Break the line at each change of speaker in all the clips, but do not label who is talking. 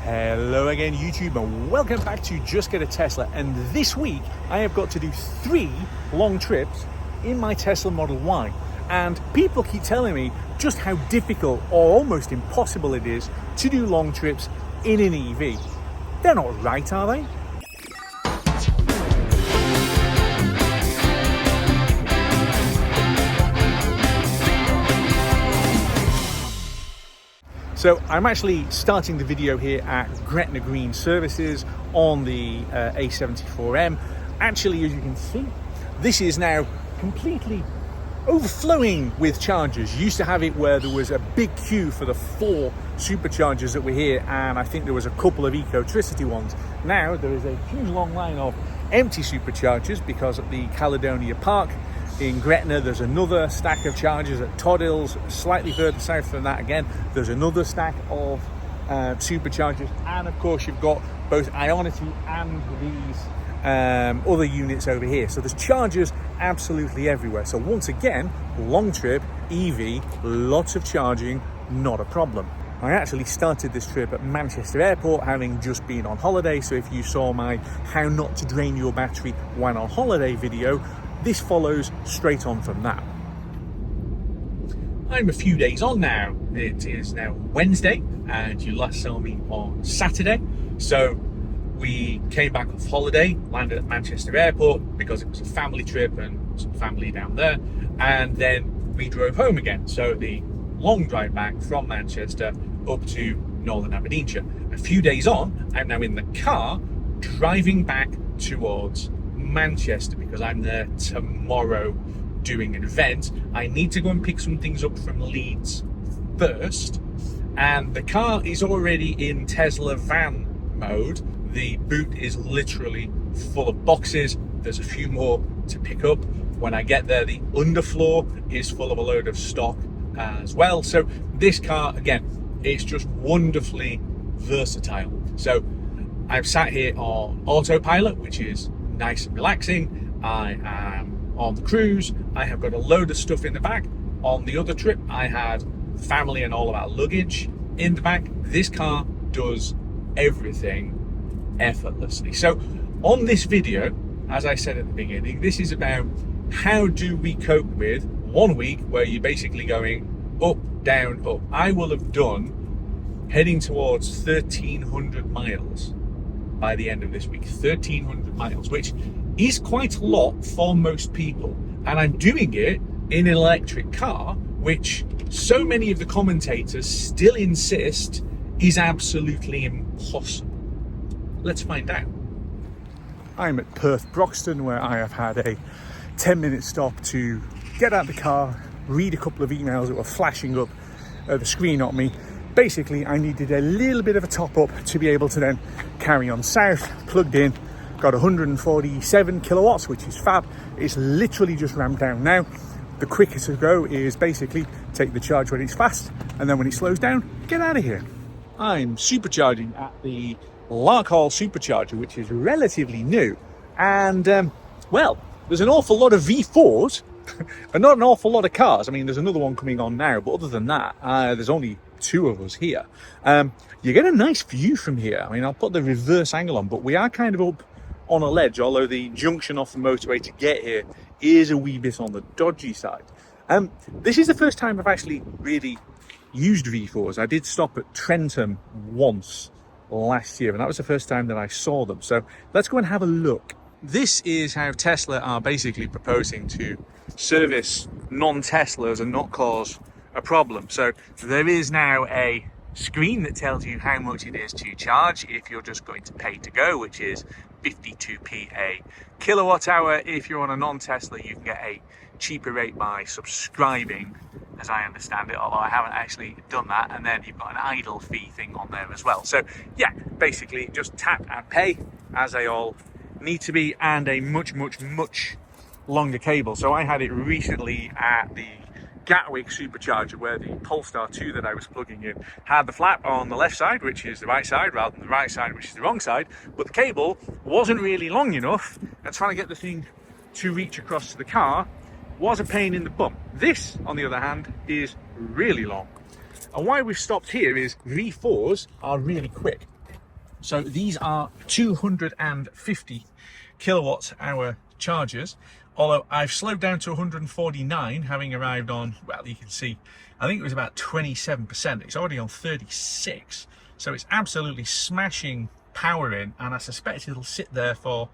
Hello again YouTube, and welcome back to Just Get a Tesla. And this week I have got to do 3 long trips in my Tesla Model Y, and people keep telling me just how difficult or almost impossible it is to do long trips in an EV. They're not right, are they? So I'm actually starting the video here at Gretna Green Services on the A74M. Actually, as you can see, this is now completely overflowing with chargers. You used to have it where there was a big queue for the 4 superchargers that were here, and I think there was a couple of Ecotricity ones. Now there is a huge long line of empty superchargers because at the Caledonia Park in Gretna there's another stack of chargers. At Todd Hills, slightly further south than that again, there's another stack of superchargers, and of course you've got both Ionity and these other units over here. So there's chargers absolutely everywhere. So once again, long trip, EV, lots of charging, not a problem. I actually started this trip at Manchester Airport, having just been on holiday. So if you saw my how not to drain your battery when on holiday video, this follows straight on from that. I'm a few days on now. It is now Wednesday, and you last saw me on Saturday. So we came back off holiday, landed at Manchester Airport because it was a family trip and some family down there, and then we drove home again. So the long drive back from Manchester up to Northern Aberdeenshire. A few days on, I'm now in the car driving back towards Manchester because I'm there tomorrow doing an event. I need to go and pick some things up from Leeds first, and the car is already in Tesla van mode. The boot is literally full of boxes. There's a few more to pick up. When I get there, the underfloor is full of a load of stock as well. So this car, again, it's just wonderfully versatile. So I've sat here on autopilot, which is nice and relaxing. I am on the cruise. I have got a load of stuff in the back. On the other trip, I had family and all of our luggage in the back. This car does everything effortlessly. So on this video, as I said at the beginning, this is about how do we cope with 1 week where you're basically going up, down, up. I will have done heading towards 1,300 miles by the end of this week. 1,300 miles, which is quite a lot for most people, and I'm doing it in an electric car, which so many of the commentators still insist is absolutely impossible. Let's find out. I'm at Perth Broxton, where I have had a 10-minute stop to get out of the car, read a couple of emails that were flashing up the screen on me. Basically, I needed a little bit of a top up to be able to then carry on south. Plugged in, got 147 kilowatts, which is fab. It's literally just ramped down now. The quickest to go is basically take the charge when it's fast, and then when it slows down, get out of here. I'm supercharging at the Larkhall supercharger, which is relatively new, and well, there's an awful lot of V4s and not an awful lot of cars. I mean, there's another one coming on now, but other than that, there's only 2 of us here. You get a nice view from here. I mean, I'll put the reverse angle on, but we are kind of up on a ledge, although the junction off the motorway to get here is a wee bit on the dodgy side. This is the first time I've actually really used V4s. I did stop at Trentham once last year, and that was the first time that I saw them. So let's go and have a look. This is how Tesla are basically proposing to service non-Teslas and not cause a problem. So there is now a screen that tells you how much it is to charge if you're just going to pay to go, which is 52p a kilowatt hour. If you're on a non-Tesla, you can get a cheaper rate by subscribing, as I understand it, although I haven't actually done that. And then you've got an idle fee thing on there as well. So yeah, basically just tap and pay, as they all need to be, and a much longer cable. So I had it recently at the Gatwick supercharger, where the Polestar 2 that I was plugging in had the flap on the left side, which is the right side, rather than the right side, which is the wrong side, but the cable wasn't really long enough, and trying to get the thing to reach across to the car was a pain in the bum. This, on the other hand, is really long. And why we've stopped here is V4s are really quick. So these are 250 kilowatt hour chargers, although I've slowed down to 149, having arrived on, well, you can see, I think it was about 27%. It's already on 36, so it's absolutely smashing power in, and I suspect it'll sit there for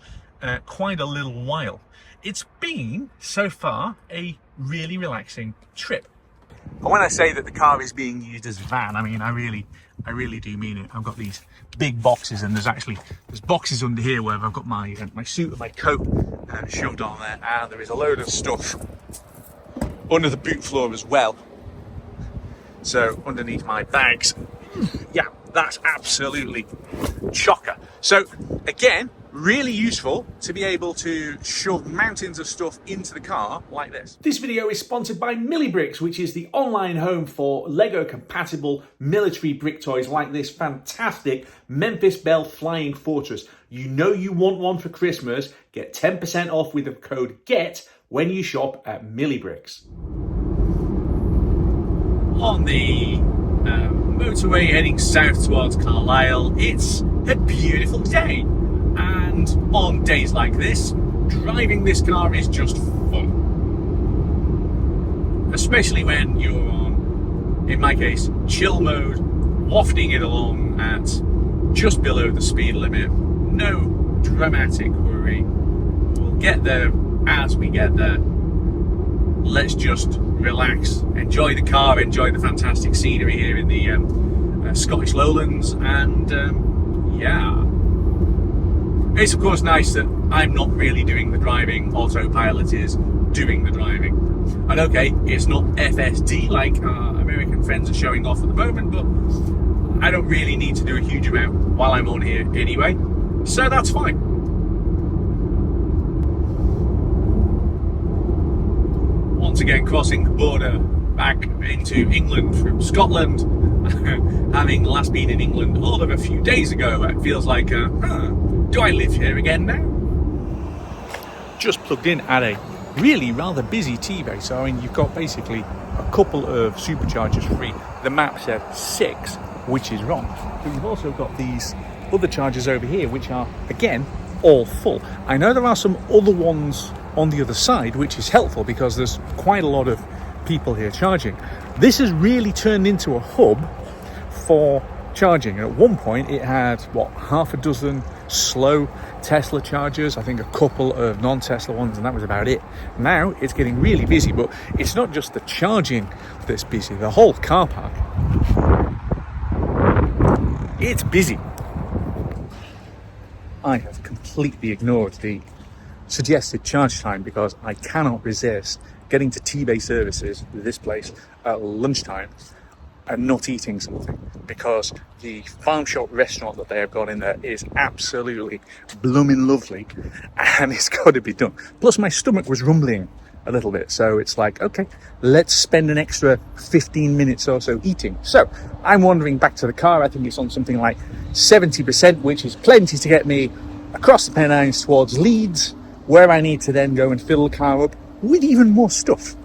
quite a little while. It's been, so far, a really relaxing trip. And when I say that the car is being used as a van, I mean, I really do mean it. I've got these big boxes, and there's boxes under here where I've got my suit and my coat shoved on there, and there is a load of stuff under the boot floor as well. So underneath my bags, yeah, that's absolutely chocker. So again, really useful to be able to shove mountains of stuff into the car like this. This video is sponsored by Millibricks, which is the online home for Lego compatible military brick toys like this fantastic Memphis Belle Flying Fortress. You know you want one for Christmas. Get 10% off with the code GET when you shop at Millibricks. On the motorway heading south towards Carlisle, it's a beautiful day. And on days like this, driving this car is just fun. Especially when you're on, in my case, chill mode, wafting it along at just below the speed limit. No dramatic hurry. We'll get there as we get there. Let's just relax, enjoy the car, enjoy the fantastic scenery here in the Scottish Lowlands, and yeah. It's of course nice that I'm not really doing the driving, autopilot is doing the driving. And okay, it's not FSD like our American friends are showing off at the moment, but I don't really need to do a huge amount while I'm on here anyway, so that's fine. Once again, crossing the border back into England from Scotland, having last been in England all of a few days ago, it feels like, do I live here again now? Just plugged in at a really rather busy Tebay, so I mean, you've got basically a couple of superchargers free. The map said 6, which is wrong. But you've also got these other chargers over here, which are, again, all full. I know there are some other ones on the other side, which is helpful because there's quite a lot of people here charging. This has really turned into a hub for charging. At one point it had, what, half a dozen slow Tesla chargers, I think a couple of non-Tesla ones, and that was about it. Now it's getting really busy, but it's not just the charging that's busy, the whole car park, it's busy. I have completely ignored the suggested charge time because I cannot resist getting to Tebay services with this place at lunchtime and not eating something, because the farm shop restaurant that they have got in there is absolutely blooming lovely, and it's got to be done. Plus my stomach was rumbling a little bit, so it's like, okay, let's spend an extra 15 minutes or so eating. So I'm wandering back to the car. I think it's on something like 70%, which is plenty to get me across the Pennines towards Leeds, where I need to then go and fill the car up with even more stuff.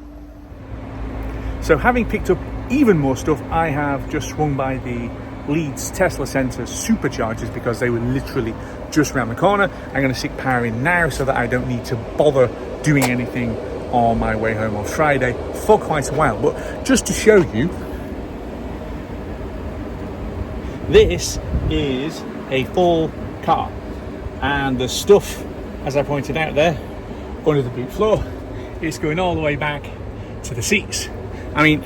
So having picked up even more stuff, I have just swung by the Leeds Tesla Centre superchargers because they were literally just around the corner. I'm going to stick power in now so that I don't need to bother doing anything on my way home on Friday for quite a while. But just to show you, this is a full car, and the stuff, as I pointed out there, under the boot floor, is going all the way back to the seats. I mean,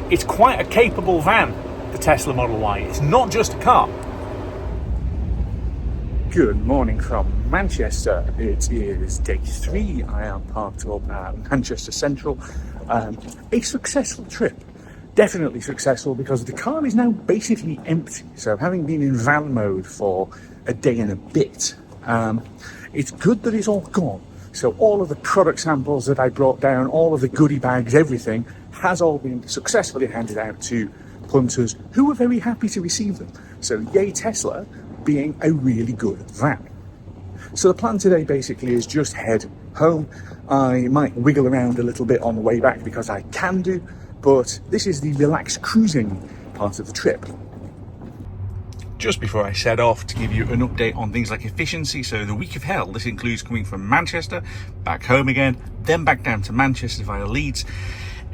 it's quite a capable van, the Tesla Model Y. It's not just a car. Good morning from Manchester. It is day 3. I am parked up at Manchester Central. A successful trip. Definitely successful because the car is now basically empty. So having been in van mode for a day and a bit, it's good that it's all gone. So all of the product samples that I brought down, all of the goodie bags, everything has all been successfully handed out to punters who were very happy to receive them. So yay Tesla being a really good van. So the plan today basically is just head home. I might wiggle around a little bit on the way back because I can do, but this is the relaxed cruising part of the trip.
just before I set off to give you an update on things like efficiency. So the week of hell, this includes coming from Manchester, back home again, then back down to Manchester via Leeds.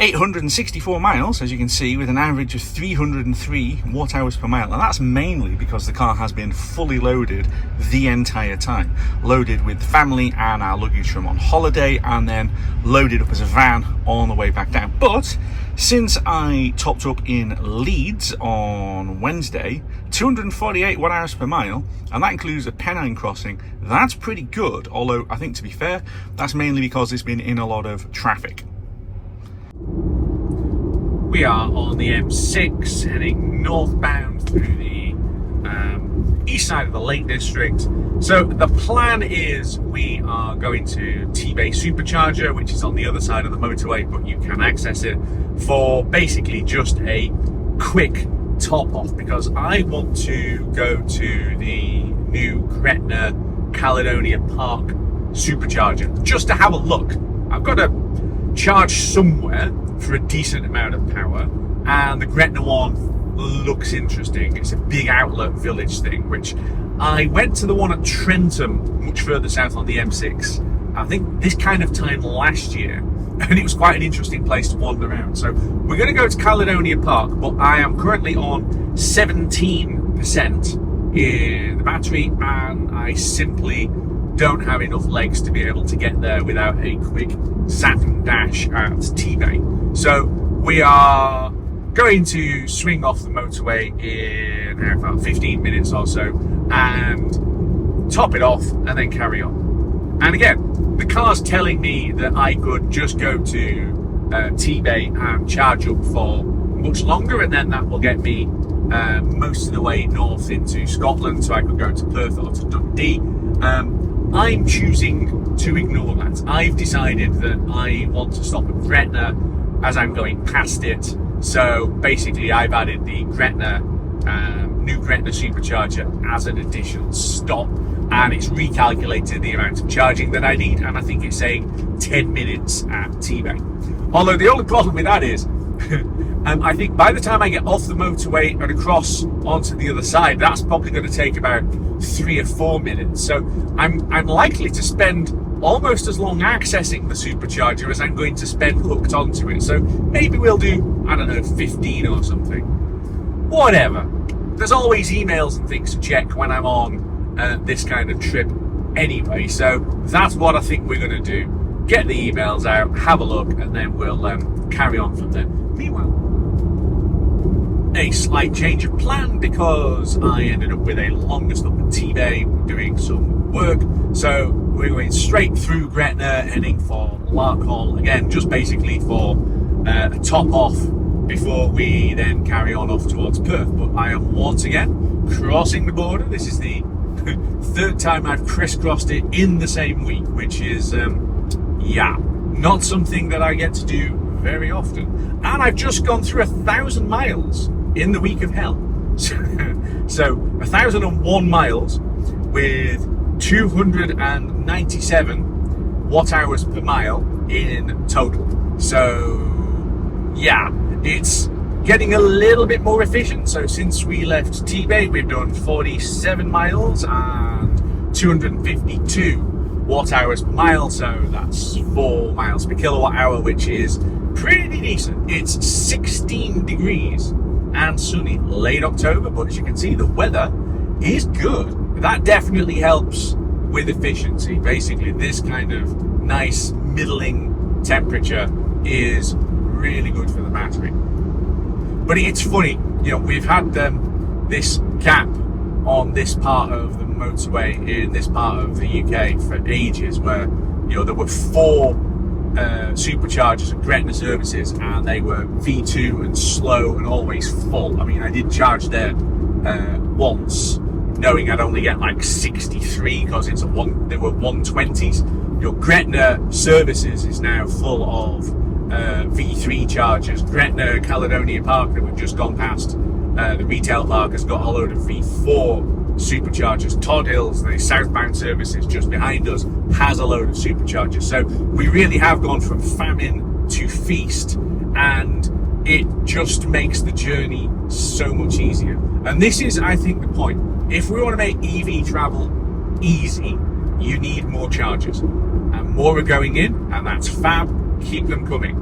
864 miles, as you can see, with an average of 303 watt hours per mile. And that's mainly because the car has been fully loaded the entire time. Loaded with family and our luggage from on holiday, and then loaded up as a van on the way back down. But since I topped up in Leeds on Wednesday, 248 watt hours per mile, and that includes a Pennine crossing. That's pretty good, although I think, to be fair, that's mainly because it's been in a lot of traffic.
We are on the M6 heading northbound through the east side of the Lake District. So the plan is we are going to Tebay supercharger, which is on the other side of the motorway, but you can access it for basically just a quick top off, because I want to go to the new Gretna Caledonia Park supercharger just to have a look. I've got to charge somewhere for a decent amount of power, and the Gretna one looks interesting. It's a big outlet village thing, which I went to the one at Trentham, much further south on the M6, I think this kind of time last year, and it was quite an interesting place to wander around. So we're going to go to Caledonia Park, but I am currently on 17% in the battery, and I simply don't have enough legs to be able to get there without a quick zap and dash at Tebay. So we are going to swing off the motorway in about 15 minutes or so and top it off and then carry on. And again, the car's telling me that I could just go to Tebay and charge up for much longer, and then that will get me most of the way north into Scotland, so I could go to Perth or to Dundee. I'm choosing to ignore that. I've decided that I want to stop at Gretna as I'm going past it. So basically I've added the Gretna, new Gretna supercharger as an additional stop, and it's recalculated the amount of charging that I need, and I think it's saying 10 minutes at Tebay. Although the only problem with that is I think by the time I get off the motorway and across onto the other side, that's probably going to take about 3 or 4 minutes. So I'm likely to spend almost as long accessing the supercharger as I'm going to spend hooked onto it. So maybe we'll do, I don't know, 15 or something. Whatever. There's always emails and things to check when I'm on this kind of trip anyway. So that's what I think we're going to do. Get the emails out, have a look, and then we'll carry on from there. Meanwhile, a slight change of plan, because I ended up with a longer stop at Tebay doing some work. So we're going straight through Gretna, heading for Larkhall again, just basically for a top off before we then carry on off towards Perth. But I am once again crossing the border. This is the third time I've crisscrossed it in the same week, which is not something that I get to do very often. And I've just gone through 1,000 miles in the week of hell. So 1,001 miles with 297 watt hours per mile in total. So yeah, it's getting a little bit more efficient. So since we left Tebay, we've done 47 miles and 252 watt hours per mile, so that's 4 miles per kilowatt hour, which is pretty decent. It's 16 degrees and sunny, late October, but as you can see, the weather is good. That definitely helps with efficiency. Basically, this kind of nice middling temperature is really good for the battery. But it's funny, we've had this gap on this part of the motorway in this part of the UK for ages, where there were 4 superchargers and Gretna services, and they were V2 and slow and always full. I mean, I did charge there once, knowing I'd only get like 63 because they were 120s. Gretna services is now full of V3 chargers. Gretna Caledonia Park, that we've just gone past, the retail park, has got a load of V4 superchargers. Todd Hills, the southbound services just behind us, has a load of superchargers. So we really have gone from famine to feast, and it just makes the journey so much easier. And this is, I think, the point. If we want to make EV travel easy, you need more chargers. And more are going in, and that's fab. Keep them coming.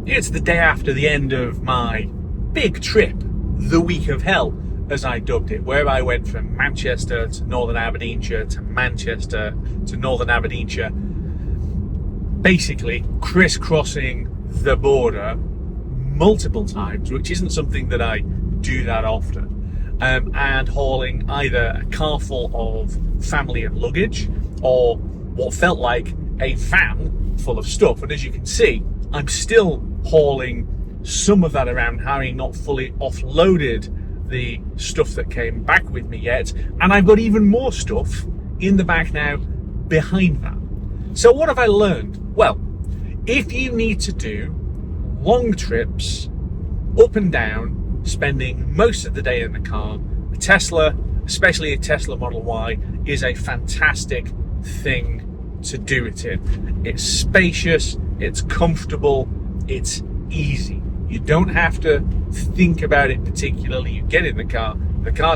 It's the day after the end of my big trip, the week of hell, as I dubbed it, where I went from Manchester to Northern Aberdeenshire to Manchester to Northern Aberdeenshire, basically crisscrossing the border multiple times, which isn't something that I do that often, and hauling either a car full of family and luggage or what felt like a van full of stuff. And as you can see, I'm still hauling some of that around, having not fully offloaded the stuff that came back with me yet, and I've got even more stuff in the back now behind that. So what have I learned? Well, if you need to do long trips up and down, spending most of the day in the car, a Tesla, especially a Tesla Model Y, is a fantastic thing to do it in. It's spacious, it's comfortable, it's easy. You don't have to think about it particularly. You get in the car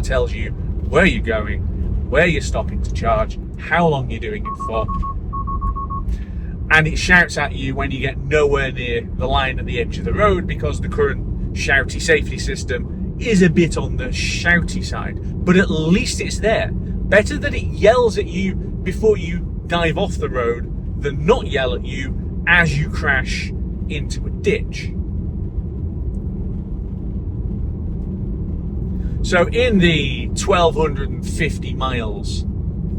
tells you where you're going, where you're stopping to charge, how long you're doing it for, and it shouts at you when you get nowhere near the line at the edge of the road, because the current shouty safety system is a bit on the shouty side, but at least it's there. Better that it yells at you before you dive off the road than not yell at you as you crash into a ditch. So in the 1,250 miles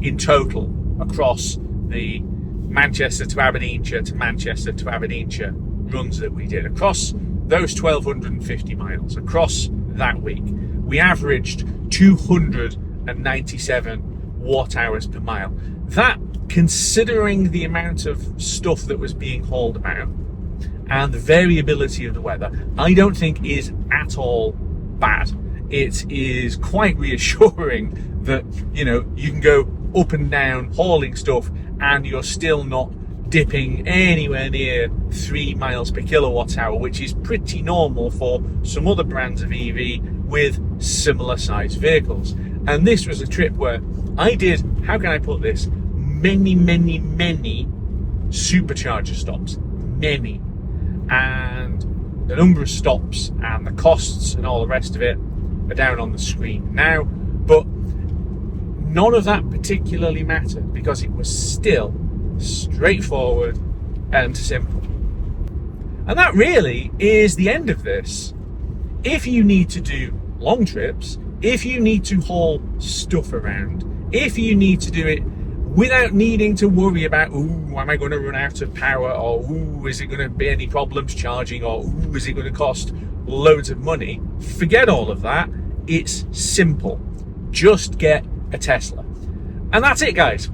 in total across the Manchester to Aberdeenshire to Manchester to Aberdeenshire runs that we did, across those 1,250 miles, across that week, we averaged 297 watt hours per mile. That, considering the amount of stuff that was being hauled about and the variability of the weather, I don't think is at all bad. It is quite reassuring that, you know, you can go up and down hauling stuff and you're still not dipping anywhere near 3 miles per kilowatt hour, which is pretty normal for some other brands of EV with similar sized vehicles. And this was a trip where I did, how can I put this, many supercharger stops, many. And the number of stops and the costs and all the rest of it are down on the screen now, but none of that particularly mattered because it was still straightforward and simple. And that really is the end of this. If you need to do long trips, if you need to haul stuff around, if you need to do it without needing to worry about, ooh, am I going to run out of power, or ooh, is it going to be any problems charging, or ooh, is it going to cost loads of money, forget all of that. It's simple. Just get a Tesla. And that's it, guys.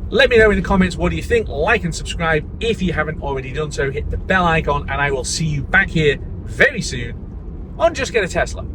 Let me know in the comments what do you think. Like and subscribe if you haven't already done so. Hit the bell icon, and I will see you back here very soon on Just Get a Tesla.